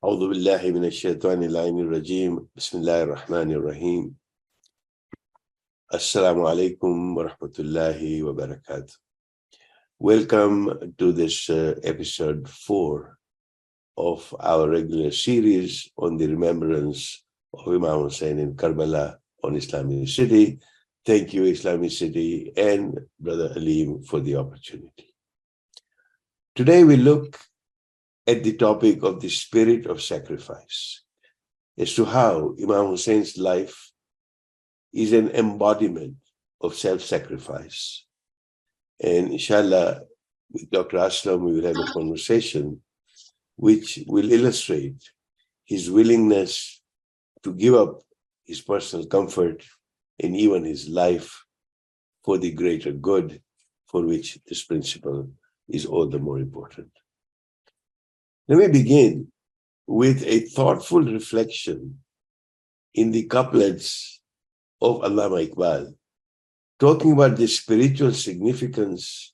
أعوذ بالله من الشيطان اللعين الرجيم بسم الله الرحمن الرحيم Assalamu alaikum wa rahmatullahi wa barakatuh. Welcome to this episode 4 of our regular series on the remembrance of Imam Hussein in Karbala on IslamiCity. Thank you, IslamiCity and Brother Aleem, for the opportunity. Today we look at the topic of the spirit of sacrifice, as to how Imam Hussein's life is an embodiment of self-sacrifice. And inshallah, with Dr. Aslam, we will have a conversation which will illustrate his willingness to give up his personal comfort and even his life for the greater good, for which this principle is all the more important. Let me begin with a thoughtful reflection in the couplets of Allama Iqbal, talking about the spiritual significance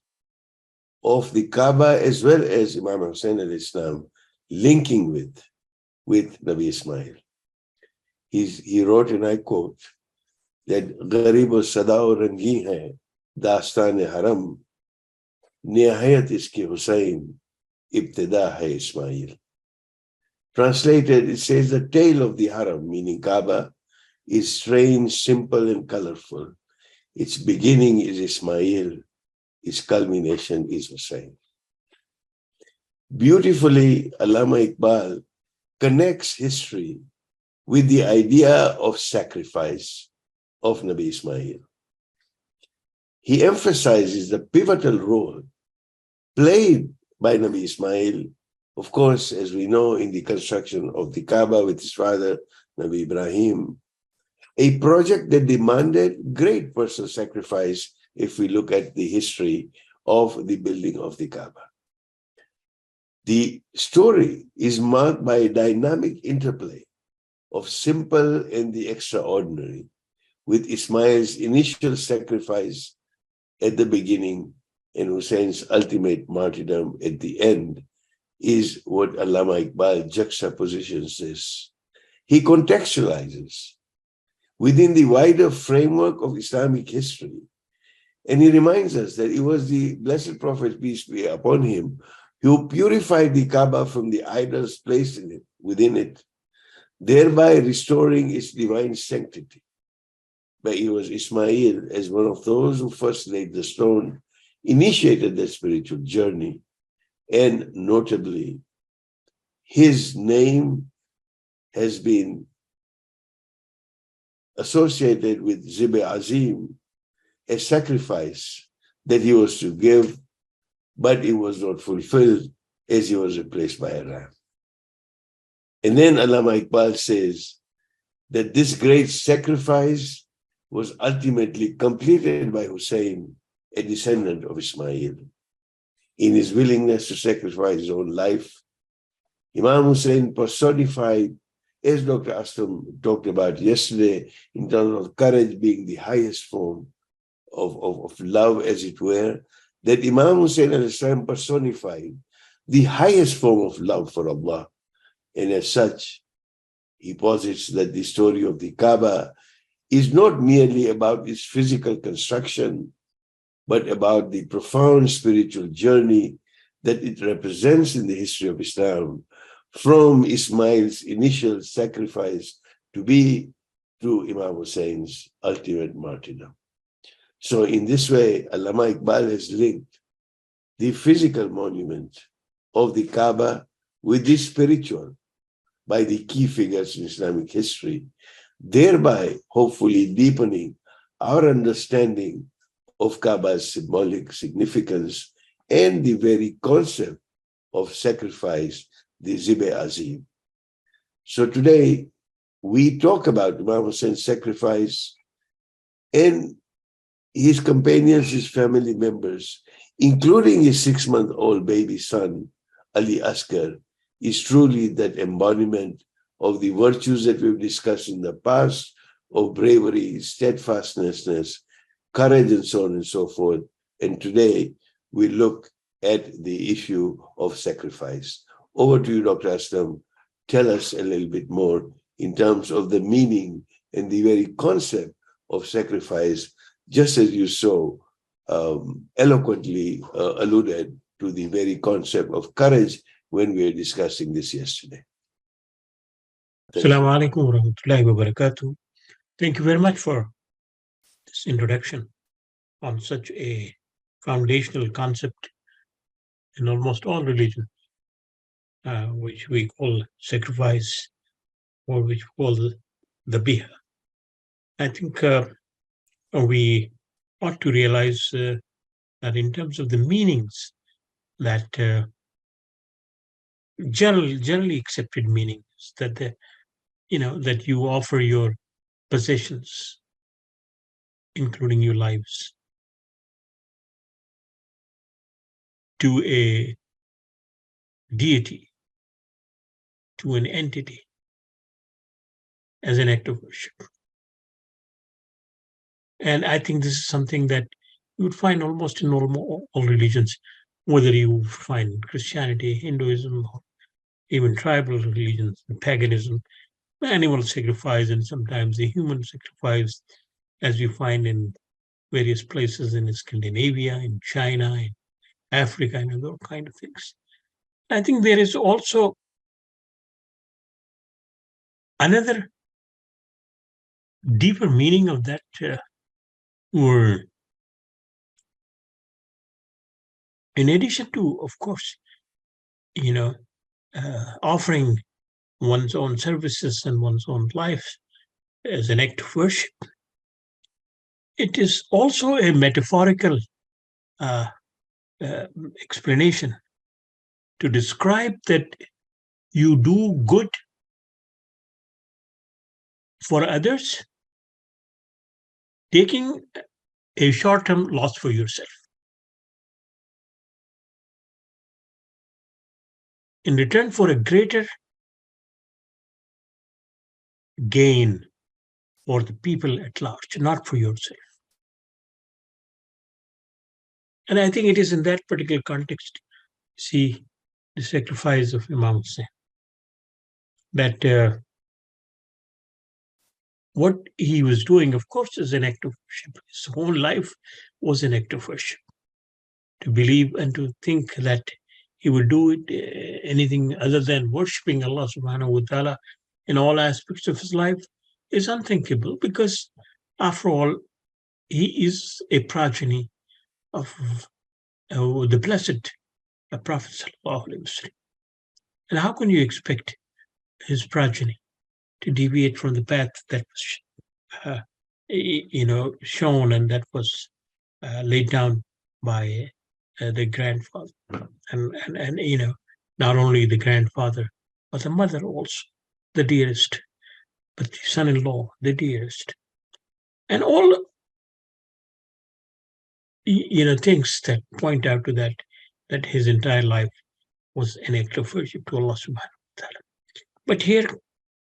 of the Kaaba as well as Imam Hussein al-Islam linking with Nabi Ismail. He wrote, and I quote, that Gharib sadao rangi hai, dastan haram, nihayat iski Hussain, ibtida hai Ismail. Translated, it says the tale of the haram, meaning Kaaba, is strange, simple, and colorful. Its beginning is Ismail, its culmination is Hussain. Beautifully, Allama Iqbal connects history with the idea of sacrifice of Nabi Ismail. He emphasizes the pivotal role played by Nabi Ismail, of course, as we know, in the construction of the Kaaba with his father, Nabi Ibrahim, a project that demanded great personal sacrifice if we look at the history of the building of the Kaaba. The story is marked by a dynamic interplay of simple and the extraordinary, with Ismail's initial sacrifice at the beginning and Hussein's ultimate martyrdom at the end, is what Allama Iqbal juxtapositions this. He contextualizes within the wider framework of Islamic history. And he reminds us that it was the Blessed Prophet, peace be upon him, who purified the Kaaba from the idols placed in it, within it, thereby restoring its divine sanctity. But it was Ismail, as one of those who first laid the stone, initiated that spiritual journey. And notably, his name has been associated with Zib Azim, a sacrifice that he was to give, but it was not fulfilled as he was replaced by a ram. And then Allama Iqbal says that this great sacrifice was ultimately completed by Hussain, a descendant of Ismail. In his willingness to sacrifice his own life, Imam Hussein personified, as Dr. Aslam talked about yesterday, in terms of courage being the highest form of love, as it were, that Imam Hussein al-Islam personified the highest form of love for Allah. And as such, he posits that the story of the Kaaba is not merely about its physical construction, but about the profound spiritual journey that it represents in the history of Islam, from Ismail's initial sacrifice to Imam Hussein's ultimate martyrdom. So in this way, Allama Iqbal has linked the physical monument of the Kaaba with the spiritual by the key figures in Islamic history, thereby hopefully deepening our understanding of Kaaba's symbolic significance and the very concept of sacrifice, the Zib Azim. So today, we talk about Imam Hussein's sacrifice and his companions, his family members, including his 6-month-old baby son, Ali Asghar, is truly that embodiment of the virtues that we've discussed in the past, of bravery, steadfastness, courage, and so on and so forth. And today, we look at the issue of sacrifice. Over to you, Dr. Aslam, tell us a little bit more in terms of the meaning and the very concept of sacrifice, just as you so eloquently alluded to the very concept of courage when we were discussing this yesterday. Assalamu alaikum wa rahmatullahi wa barakatuh. Thank you very much for this introduction on such a foundational concept in almost all religions, which we call sacrifice or which we call the biha. I think we ought to realize that in terms of the meanings that generally accepted meanings that that you offer your possessions, including your lives, to a deity, to an entity, as an act of worship. And I think this is something that you would find almost in all religions, whether you find Christianity, Hinduism, or even tribal religions, paganism, animal sacrifice, and sometimes the human sacrifice, as we find in various places in Scandinavia, in China, in Africa, and other kind of things. I think there is also another deeper meaning of that word. In addition to, of course, offering one's own services and one's own life as an act of worship, it is also a metaphorical explanation to describe that you do good for others, taking a short-term loss for yourself. In return for a greater gain for the people at large, not for yourself. And I think it is in that particular context, see the sacrifice of Imam Hussein, that what he was doing, of course, is an act of worship. His whole life was an act of worship. To believe and to think that he would do it, anything other than worshipping Allah subhanahu wa ta'ala in all aspects of his life is unthinkable, because after all, he is a progeny of the blessed Prophet sallallahu alaihi wasallam. And how can you expect his progeny to deviate from the path that was shown and that was laid down by the grandfather, and not only the grandfather, but the mother also, the dearest, but the son-in-law, the dearest, and all things that point out to that his entire life was an act of worship to Allah subhanahu wa ta'ala. But here,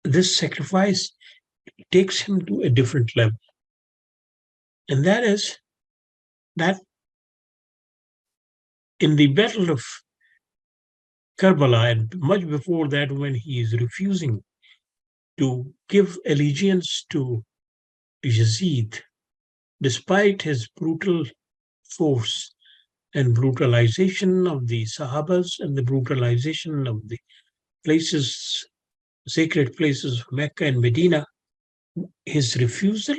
this sacrifice takes him to a different level, and that is that in the battle of Karbala, and much before that, when he is refusing to give allegiance to Yazid, despite his brutal force and brutalization of the Sahabas and the brutalization of the places, sacred places of Mecca and Medina, his refusal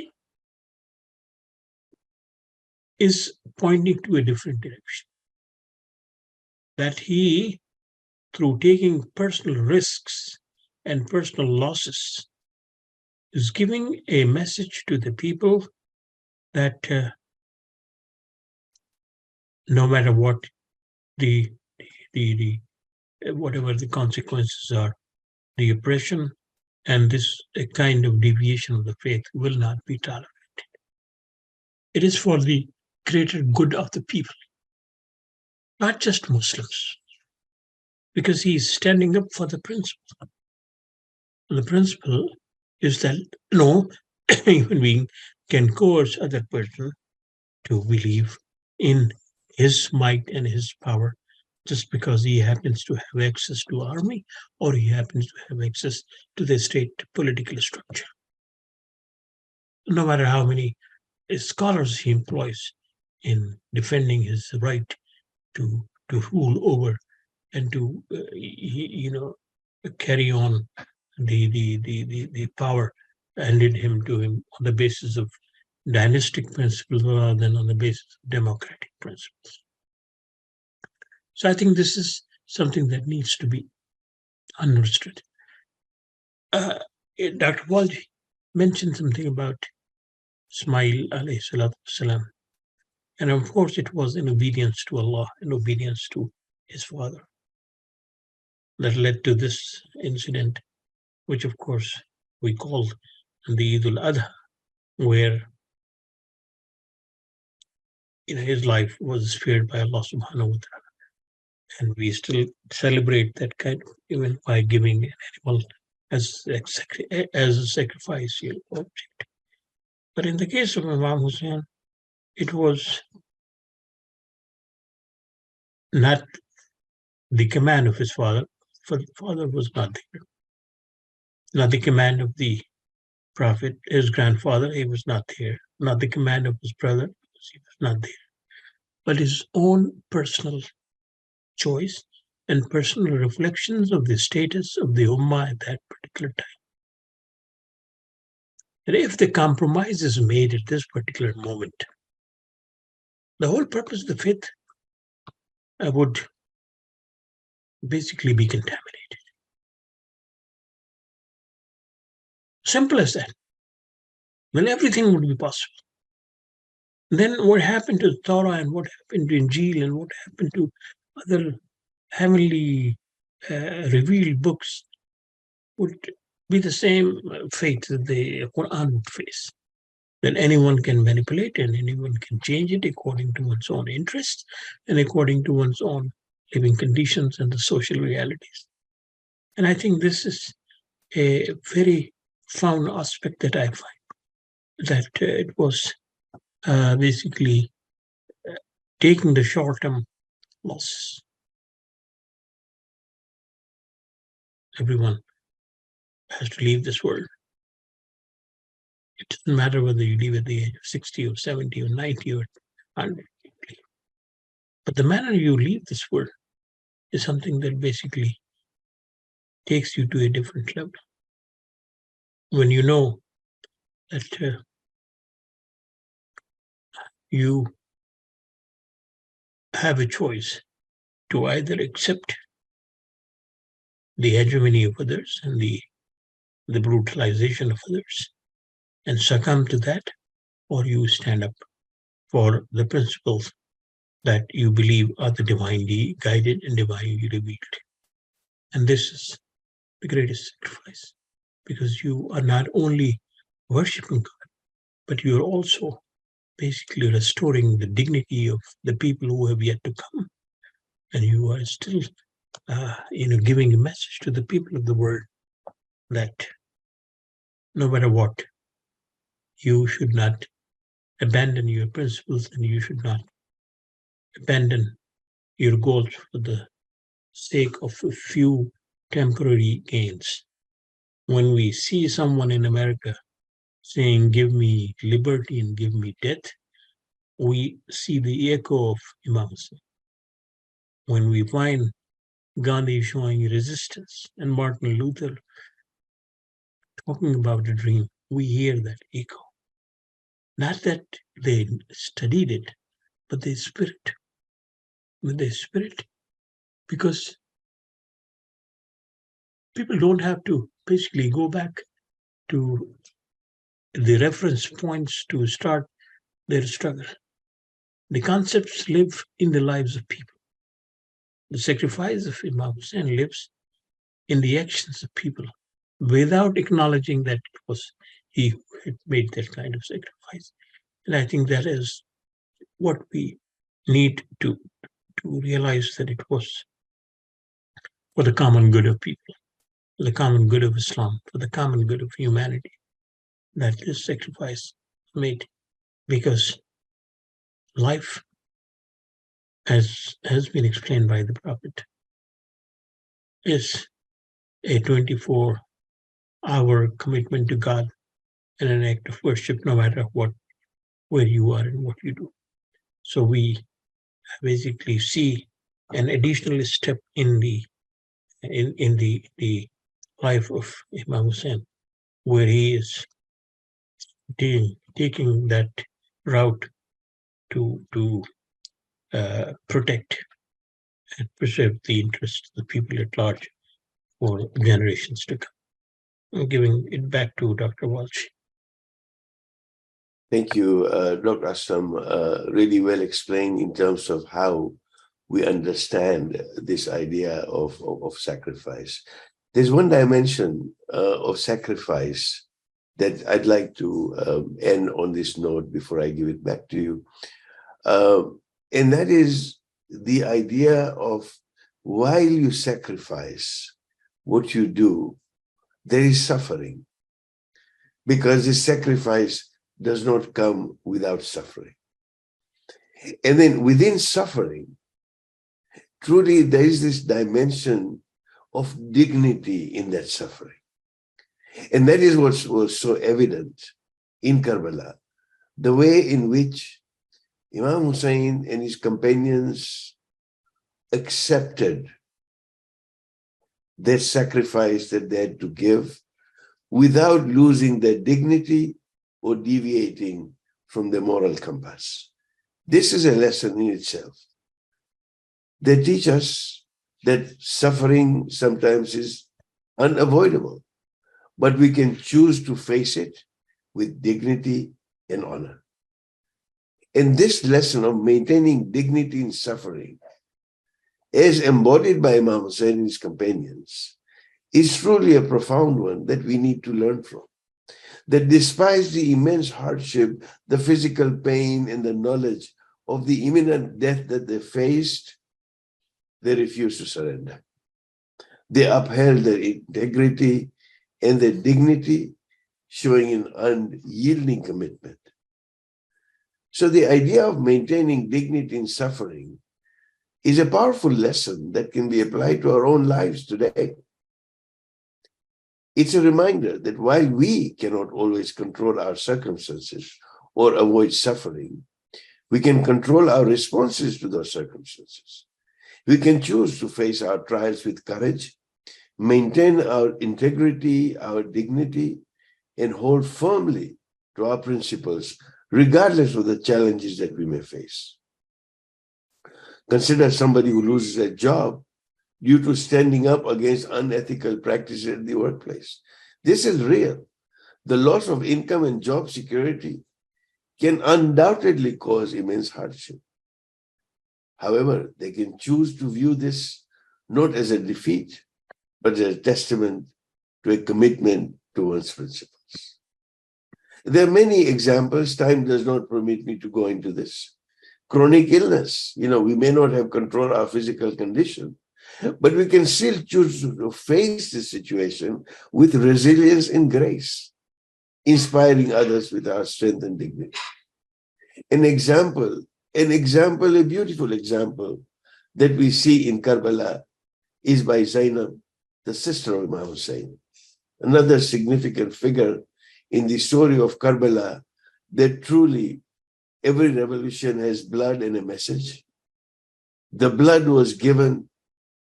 is pointing to a different direction. That he, through taking personal risks and personal losses, is giving a message to the people that no matter what the whatever the consequences are, the oppression and this kind of deviation of the faith will not be tolerated. It is for the greater good of the people, not just Muslims, because he is standing up for the principle. The principle is that no human being can coerce other person to believe in his might and his power, just because he happens to have access to army or he happens to have access to the state political structure. No matter how many scholars he employs in defending his right to rule over and to carry on the power handed him to him on the basis of dynastic principles rather than on the basis of democratic principles. So I think this is something that needs to be understood. Dr. Walji mentioned something about Ismail alayhi salatu wasalam. And of course, it was in obedience to Allah, in obedience to his father, that led to this incident, which of course we call the Eid al-Adha, where his life was spared by Allah subhanahu wa ta'ala. And we still celebrate that kind of event by giving an animal as a sacrificial object. But in the case of Imam Hussein, it was not the command of his father, for the father was not there. Not the command of the Prophet, his grandfather, he was not there. Not the command of his brother, he was not there. But his own personal choice and personal reflections of the status of the Ummah at that particular time. And if the compromise is made at this particular moment, the whole purpose of the faith would basically be contaminated. Simple as that. Then everything would be possible. Then what happened to the Torah and what happened to Injil and what happened to other heavenly revealed books would be the same fate that the Quran would face. That anyone can manipulate and anyone can change it according to one's own interests and according to one's own living conditions and the social realities. And I think this is a very found aspect that I find, that it was basically taking the short-term losses. Everyone has to leave this world. It doesn't matter whether you leave at the age of 60 or 70 or 90 or 100. But the manner you leave this world is something that basically takes you to a different level. When you know that you have a choice to either accept the hegemony of others and the brutalization of others and succumb to that, or you stand up for the principles that you believe are the divinely guided and divinely revealed. And this is the greatest sacrifice, because you are not only worshiping God, but you are also basically restoring the dignity of the people who have yet to come. And you are still giving a message to the people of the world that no matter what, you should not abandon your principles and you should not abandon your goals for the sake of a few temporary gains. When we see someone in America saying, give me liberty and give me death, we see the echo of Imam Hussein. When we find Gandhi showing resistance and Martin Luther talking about a dream, we hear that echo. Not that they studied it, but the spirit. With the spirit, because people don't have to basically go back to the reference points to start their struggle. The concepts live in the lives of people. The sacrifice of Imam Hussein lives in the actions of people without acknowledging that it was he who had made that kind of sacrifice. And I think that is what we need to realize, that it was for the common good of people, for the common good of Islam, for the common good of humanity, that this sacrifice made, because life as has been explained by the Prophet, is a 24-hour commitment to God and an act of worship, no matter where you are and what you do. So we basically see an additional step in the life of Imam Hussein, where he is taking that route to protect and preserve the interests of the people at large for generations to come. I'm giving it back to Dr. Walji. Thank you, Dr. Aslam. Really well explained in terms of how we understand this idea of sacrifice. There's one dimension of sacrifice that I'd like to end on this note before I give it back to you. And that is the idea of while you sacrifice what you do, there is suffering, because this sacrifice does not come without suffering. And then within suffering, truly there is this dimension of dignity in that suffering. And that is what was so evident in Karbala, the way in which Imam Hussein and his companions accepted that sacrifice that they had to give without losing their dignity or deviating from the moral compass. This is a lesson in itself. They teach us that suffering sometimes is unavoidable, but we can choose to face it with dignity and honor. And this lesson of maintaining dignity in suffering, as embodied by Imam Hussein and his companions, is truly a profound one that we need to learn from. That despite the immense hardship, the physical pain, and the knowledge of the imminent death that they faced, they refused to surrender. They upheld their integrity and their dignity, showing an unyielding commitment. So the idea of maintaining dignity in suffering is a powerful lesson that can be applied to our own lives today. It's a reminder that while we cannot always control our circumstances or avoid suffering, we can control our responses to those circumstances. We can choose to face our trials with courage, maintain our integrity, our dignity, and hold firmly to our principles, regardless of the challenges that we may face. Consider somebody who loses a job due to standing up against unethical practices at the workplace. This is real. The loss of income and job security can undoubtedly cause immense hardship. However, they can choose to view this not as a defeat, but as a testament to a commitment to one's principles. There are many examples. Time does not permit me to go into this. Chronic illness, we may not have control our physical condition, but we can still choose to face this situation with resilience and grace, inspiring others with our strength and dignity. A beautiful example that we see in Karbala is by Zainab, the sister of Imam Hussein, another significant figure in the story of Karbala, that truly every revolution has blood and a message. The blood was given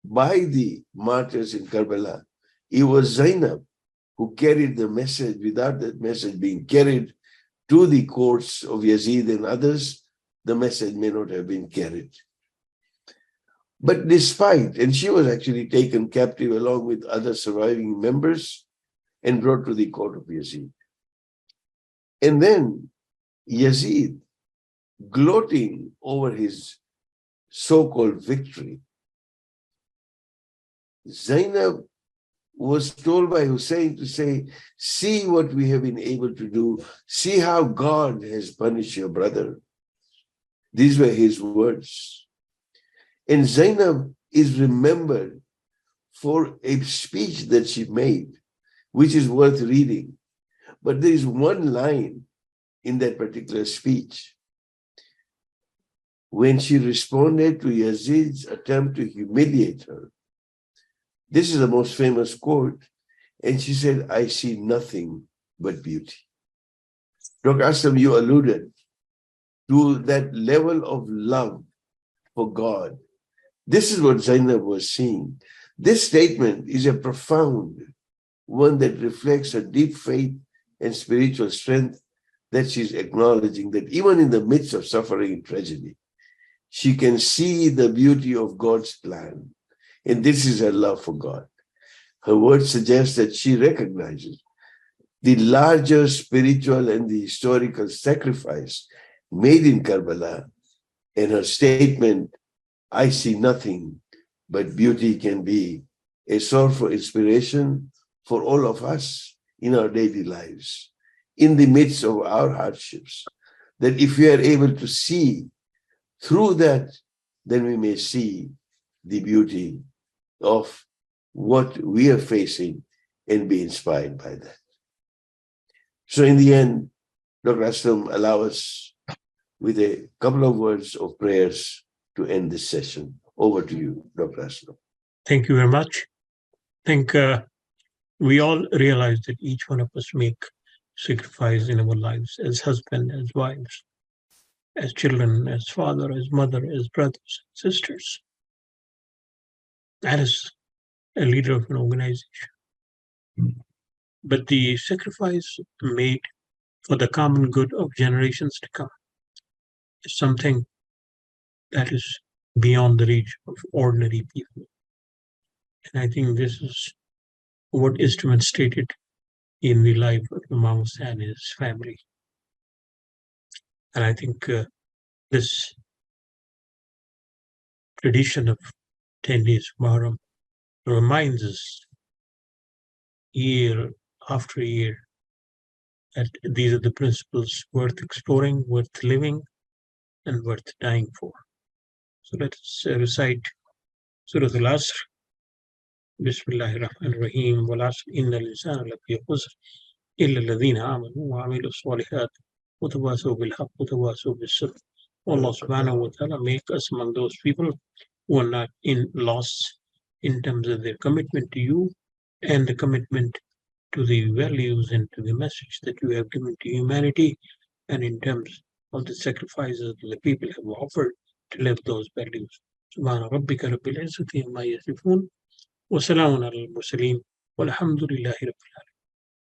by the martyrs in Karbala. It was Zainab who carried the message. Without that message being carried to the courts of Yazid and others, the message may not have been carried. But despite, and she was actually taken captive along with other surviving members and brought to the court of Yazid. And then Yazid, gloating over his so-called victory, Zainab was told by Hussein to say, see what we have been able to do. See how God has punished your brother. These were his words. And Zainab is remembered for a speech that she made, which is worth reading. But there is one line in that particular speech when she responded to Yazid's attempt to humiliate her. This is the most famous quote. And she said, I see nothing but beauty. Dr. Aslam, you alluded to that level of love for God. This is what Zainab was seeing. This statement is a profound one that reflects her deep faith and spiritual strength, that she's acknowledging that even in the midst of suffering and tragedy, she can see the beauty of God's plan. And this is her love for God. Her words suggest that she recognizes the larger spiritual and the historical sacrifice made in Karbala. And her statement, I see nothing but beauty, can be a source of inspiration for all of us in our daily lives, in the midst of our hardships, that if we are able to see through that, then we may see the beauty of what we are facing and be inspired by that. So in the end, Dr. Aslam, allow us with a couple of words of prayers to end this session. Over to you, Dr. Aslam. Thank you very much. I think we all realize that each one of us make sacrifice in our lives as husband, as wives, as children, as father, as mother, as brothers, sisters, and as a leader of an organization. But the sacrifice made for the common good of generations to come is something that is beyond the reach of ordinary people. And I think this is what is demonstrated in the life of Imam Hussein and his family. And I think this tradition of 10 days of Muharram reminds us year after year that these are the principles worth exploring, worth living, and worth dying for. So let us recite Surah Al-Asr. Bismillahir Rahmanir Rahim. Wal asr innal insana lafi khusr illa alladhina amanu wa amilu salihat wa tawasaw bil haqq wa tawasaw bis sabr. Allah subhanahu wa ta'ala make us among those people who are not in loss in terms of their commitment to you and the commitment to the values and to the message that you have given to humanity, and in terms of the sacrifices that the people have offered to live those values. Subhana rabbika rabbil izzati amma yasifun wa salamun alal mursaleen walhamdulillahi rabbil alamin.